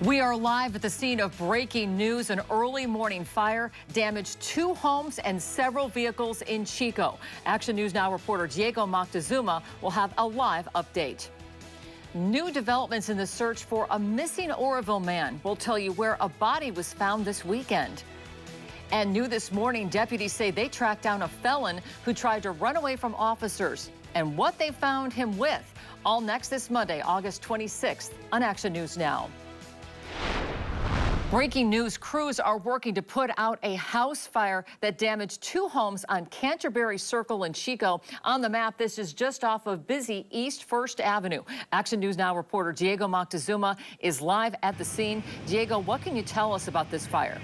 We are live at the scene of breaking news. An early morning fire damaged 2 homes and several vehicles in Chico. Action News Now reporter Diego Moctezuma will have a live update. New developments in the search for a missing Oroville man. We'll tell you where a body was found this weekend. And new this morning, deputies say they tracked down a felon who tried to run away from officers and what they found him with. All next this Monday, August 26th on Action News Now. Breaking news, crews are working to put out a house fire that damaged 2 homes on Canterbury Circle in Chico. On the map, this is just off of busy East 1st Avenue. Action News Now reporter Diego Moctezuma is live at the scene. Diego, what can you tell us about this fire?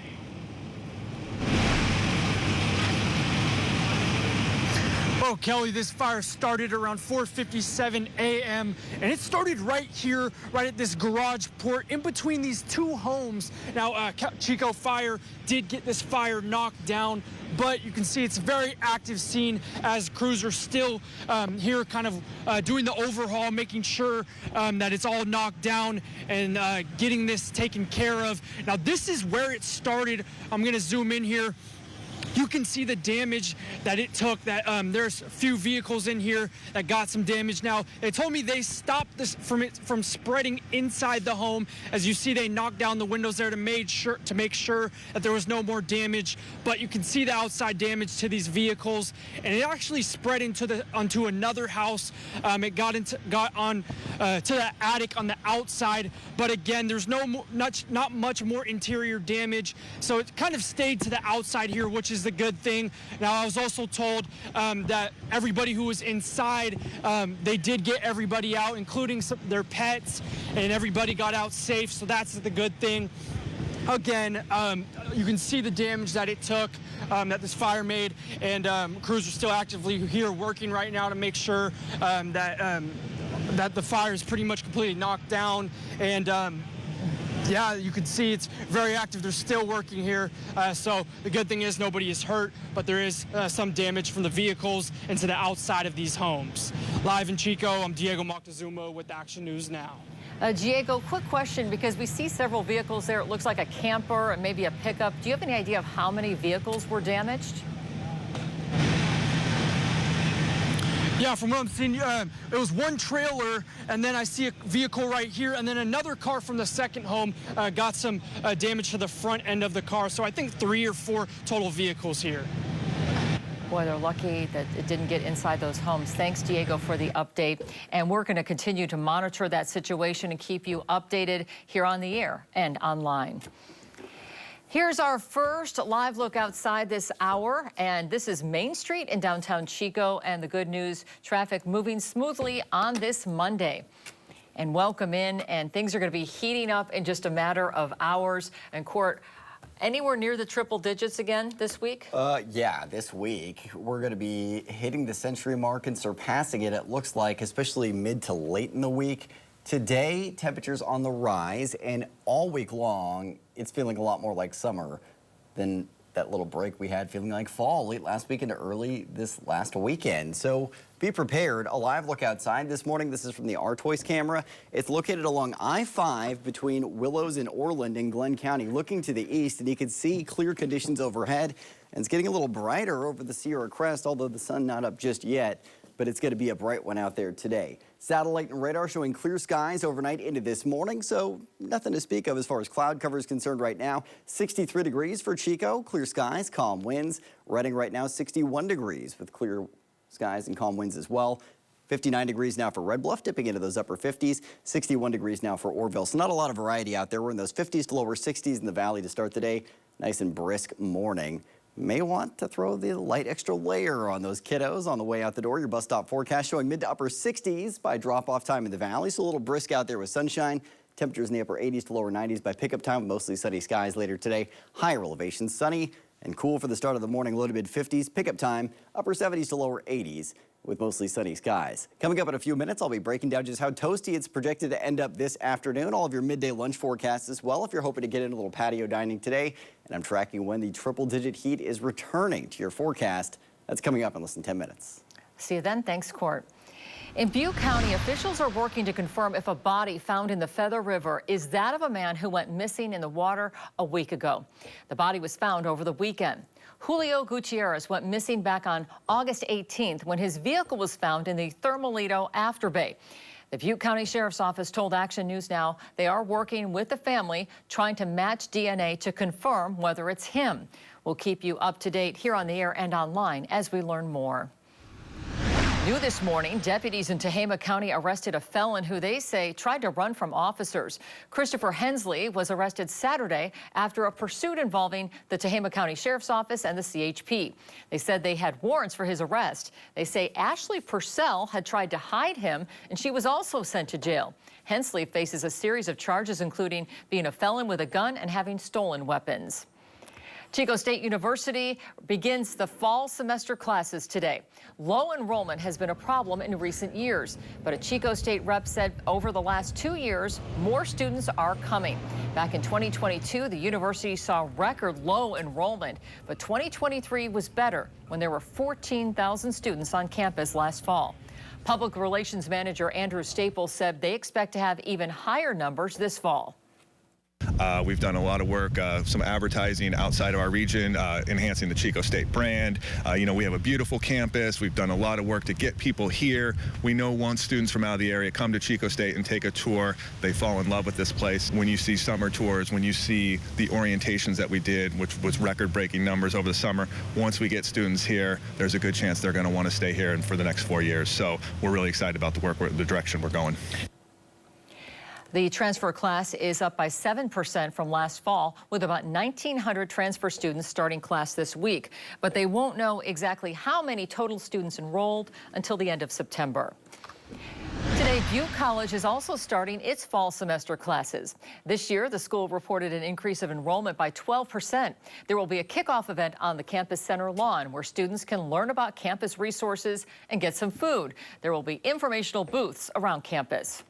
Oh, Kelly, this fire started around 4:57 a.m. and it started right here, right at this garage port in between these 2 homes. Now, Chico Fire did get this fire knocked down, but you can see it's a very active scene as crews are still here kind of doing the overhaul, making sure that it's all knocked down and getting this taken care of. Now, this is where it started. I'm going to zoom in here. You can see the damage that it took. That there's a few vehicles in here that got some damage. Now, they told me they stopped this from spreading inside the home. As you see, they knocked down the windows there to make sure that there was no more damage. But you can see the outside damage to these vehicles, and it actually spread onto another house. It got on to the attic on the outside. But again, there's not much more interior damage, so it kind of stayed to the outside here, which is the good thing. Now, I was also told that everybody who was inside, they did get everybody out, including their pets, and everybody got out safe, so that's the good thing. Again, you can see the damage that it took, that this fire made, and crews are still actively here working right now to make sure that the fire is pretty much completely knocked down. And yeah, you can see it's very active. They're still working here. So the good thing is nobody is hurt, but there is some damage from the vehicles into the outside of these homes. Live in Chico, I'm Diego Moctezuma with Action News Now. Diego, quick question, because we see several vehicles there. It looks like a camper and maybe a pickup. Do you have any idea of how many vehicles were damaged? Yeah, from what I'm seeing, it was 1 trailer, and then I see a vehicle right here, and then another car from the second home got some damage to the front end of the car. So I think 3 or 4 total vehicles here. Boy, they're lucky that it didn't get inside those homes. Thanks, Diego, for the update. And we're going to continue to monitor that situation and keep you updated here on the air and online. Here's our first live look outside this hour, and this is Main Street in downtown Chico, and the good news, traffic moving smoothly on this Monday. And welcome in, and things are going to be heating up in just a matter of hours. And Court, anywhere near the triple digits again this week? Yeah, this week we're going to be hitting the century mark and surpassing it, it looks like, especially mid to late in the week. Today, temperatures on the rise, and all week long, it's feeling a lot more like summer than that little break we had feeling like fall late last week into early this last weekend. So be prepared. A live look outside this morning. This is from the Artois camera. It's located along I-5 between Willows and Orland in Glenn County, looking to the east, and you can see clear conditions overhead, and it's getting a little brighter over the Sierra Crest, although the sun not up just yet, but it's going to be a bright one out there today. Satellite and radar showing clear skies overnight into this morning, so nothing to speak of as far as cloud cover is concerned right now. 63 degrees for Chico, clear skies, calm winds. Redding right now 61 degrees with clear skies and calm winds as well. 59 degrees now for Red Bluff, dipping into those upper 50s. 61 degrees now for Orville. So not a lot of variety out there. We're in those 50s to lower 60s in the valley to start the day. Nice and brisk morning. May want to throw the light extra layer on those kiddos on the way out the door. Your bus stop forecast showing mid to upper 60s by drop-off time in the valley. So a little brisk out there with sunshine. Temperatures in the upper 80s to lower 90s by pickup time with mostly sunny skies later today. Higher elevations sunny and cool for the start of the morning. Low to mid 50s. Pickup time upper 70s to lower 80s with mostly sunny skies. Coming up in a few minutes, I'll be breaking down just how toasty it's projected to end up this afternoon. All of your midday lunch forecasts as well if you're hoping to get in a little patio dining today. And I'm tracking when the triple-digit heat is returning to your forecast. That's coming up in less than 10 minutes. See you then. Thanks, Court. In Butte County, officials are working to confirm if a body found in the Feather River is that of a man who went missing in the water a week ago. The body was found over the weekend. Julio Gutierrez went missing back on August 18th when his vehicle was found in the Thermalito Afterbay. The Butte County Sheriff's Office told Action News Now they are working with the family, trying to match DNA to confirm whether it's him. We'll keep you up to date here on the air and online as we learn more. New this morning, deputies in Tehama County arrested a felon who they say tried to run from officers. Christopher Hensley was arrested Saturday after a pursuit involving the Tehama County Sheriff's Office and the CHP. They said they had warrants for his arrest. They say Ashley Purcell had tried to hide him, and she was also sent to jail. Hensley faces a series of charges, including being a felon with a gun and having stolen weapons. Chico State University begins the fall semester classes today. Low enrollment has been a problem in recent years, but a Chico State rep said over the last 2 years, more students are coming. Back in 2022, the university saw record low enrollment, but 2023 was better when there were 14,000 students on campus last fall. Public Relations Manager Andrew Staples said they expect to have even higher numbers this fall. We've done a lot of work, some advertising outside of our region, enhancing the Chico State brand. We have a beautiful campus. We've done a lot of work to get people here. We know once students from out of the area come to Chico State and take a tour, they fall in love with this place. When you see summer tours, when you see the orientations that we did, which was record-breaking numbers over the summer, once we get students here, there's a good chance they're going to want to stay here and for the next 4 years. So we're really excited about the direction we're going. The transfer class is up by 7% from last fall, with about 1,900 transfer students starting class this week. But they won't know exactly how many total students enrolled until the end of September. Today, Butte College is also starting its fall semester classes. This year, the school reported an increase of enrollment by 12%. There will be a kickoff event on the campus center lawn where students can learn about campus resources and get some food. There will be informational booths around campus.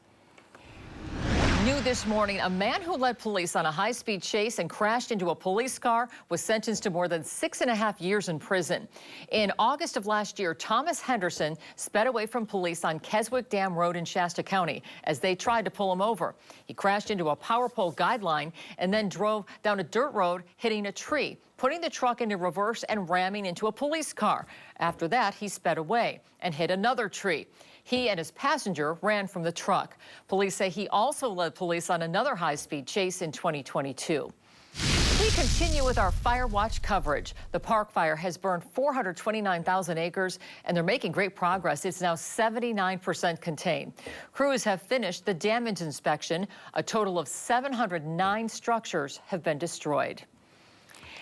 New this morning, a man who led police on a high-speed chase and crashed into a police car was sentenced to more than 6.5 years in prison. In August of last year, Thomas Henderson sped away from police on Keswick Dam Road in Shasta County as they tried to pull him over. He crashed into a power pole guideline and then drove down a dirt road, hitting a tree, putting the truck into reverse and ramming into a police car. After that, he sped away and hit another tree. He and his passenger ran from the truck. Police say he also led police on another high-speed chase in 2022. We continue with our fire watch coverage. The Park Fire has burned 429,000 acres, and they're making great progress. It's now 79% contained. Crews have finished the damage inspection. A total of 709 structures have been destroyed.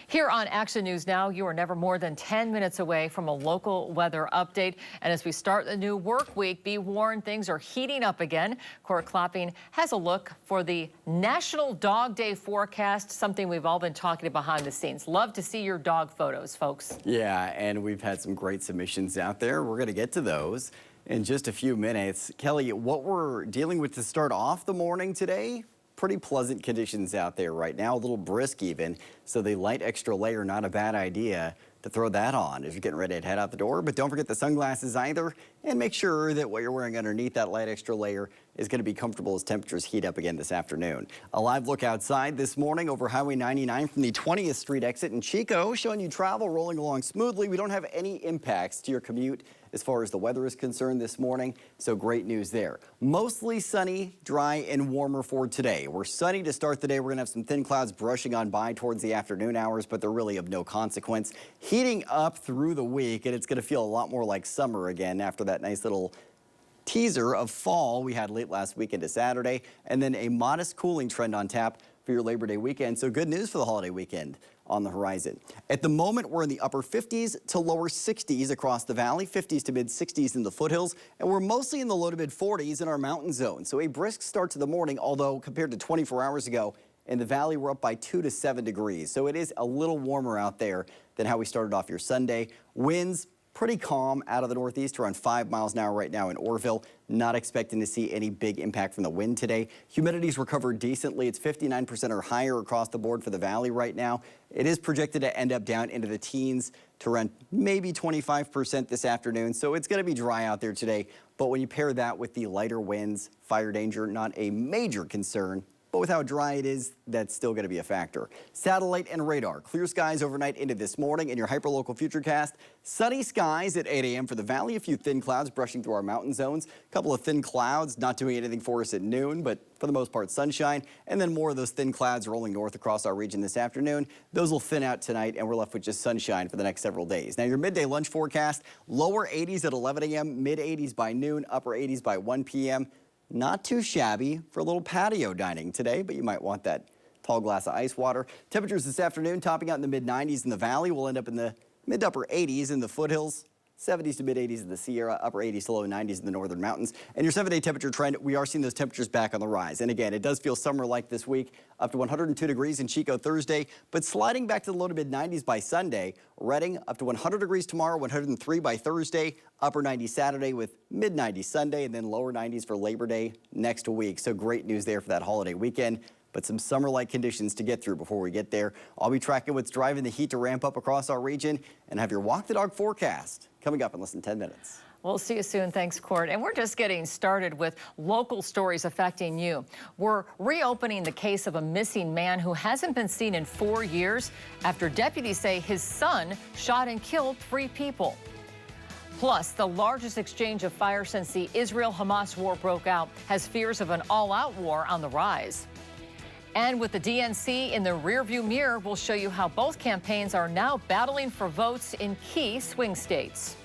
Here on Action News Now, you are never more than 10 minutes away from a local weather update. And as we start the new work week, be warned, things are heating up again. Cora Klopping has a look for the National Dog Day forecast, something we've all been talking behind the scenes. Love to see your dog photos, folks. Yeah, and we've had some great submissions out there. We're going to get to those in just a few minutes. Kelly, what we're dealing with to start off the morning today? Pretty pleasant conditions out there right now, a little brisk even, so the light extra layer, not a bad idea to throw that on as you're getting ready to head out the door. But don't forget the sunglasses either, and make sure that what you're wearing underneath that light extra layer is going to be comfortable as temperatures heat up again this afternoon. A live look outside this morning over Highway 99 from the 20th Street exit in Chico, showing you travel rolling along smoothly. We don't have any impacts to your commute as far as the weather is concerned this morning, so great news there. Mostly sunny, dry, and warmer for today. We're sunny to start the day. We're going to have some thin clouds brushing on by towards the afternoon hours, but they're really of no consequence. Heating up through the week, and it's going to feel a lot more like summer again after that nice little teaser of fall we had late last week into Saturday, and then a modest cooling trend on tap for your Labor Day weekend. So good news for the holiday weekend on the horizon. At the moment, we're in the upper 50s to lower 60s across the valley, 50s to mid 60s in the foothills, and we're mostly in the low to mid 40s in our mountain zone. So a brisk start to the morning, although compared to 24 hours ago, in the valley, we're up by 2 to 7 degrees. So it is a little warmer out there than how we started off your Sunday. Winds pretty calm out of the northeast, around 5 miles an hour right now in Orville. Not expecting to see any big impact from the wind today. Humidity's recovered decently. It's 59% or higher across the board for the valley right now. It is projected to end up down into the teens to around maybe 25% this afternoon. So it's going to be dry out there today. But when you pair that with the lighter winds, fire danger, not a major concern. But with how dry it is, that's still going to be a factor. Satellite and radar. Clear skies overnight into this morning. In your hyperlocal futurecast, sunny skies at 8 a.m. for the valley. A few thin clouds brushing through our mountain zones. A couple of thin clouds not doing anything for us at noon, but for the most part sunshine. And then more of those thin clouds rolling north across our region this afternoon. Those will thin out tonight, and we're left with just sunshine for the next several days. Now, your midday lunch forecast, lower 80s at 11 a.m., mid 80s by noon, upper 80s by 1 p.m. Not too shabby for a little patio dining today, but you might want that tall glass of ice water. Temperatures this afternoon topping out in the mid-90s in the valley. We'll end up in the mid to upper 80s in the foothills. 70s to mid-80s in the Sierra, upper 80s to low 90s in the northern mountains. And your 7-day temperature trend, we are seeing those temperatures back on the rise. And again, it does feel summer-like this week, up to 102 degrees in Chico Thursday, but sliding back to the low to mid-90s by Sunday. Redding up to 100 degrees tomorrow, 103 by Thursday, upper 90s Saturday with mid-90s Sunday, and then lower 90s for Labor Day next week. So great news there for that holiday weekend. But some summer-like conditions to get through before we get there. I'll be tracking what's driving the heat to ramp up across our region and have your Walk the Dog forecast coming up in less than 10 minutes. We'll see you soon. Thanks, Court. And we're just getting started with local stories affecting you. We're reopening the case of a missing man who hasn't been seen in 4 years after deputies say his son shot and killed 3 people. Plus, the largest exchange of fire since the Israel-Hamas war broke out has fears of an all-out war on the rise. And with the DNC in the rearview mirror, we'll show you how both campaigns are now battling for votes in key swing states.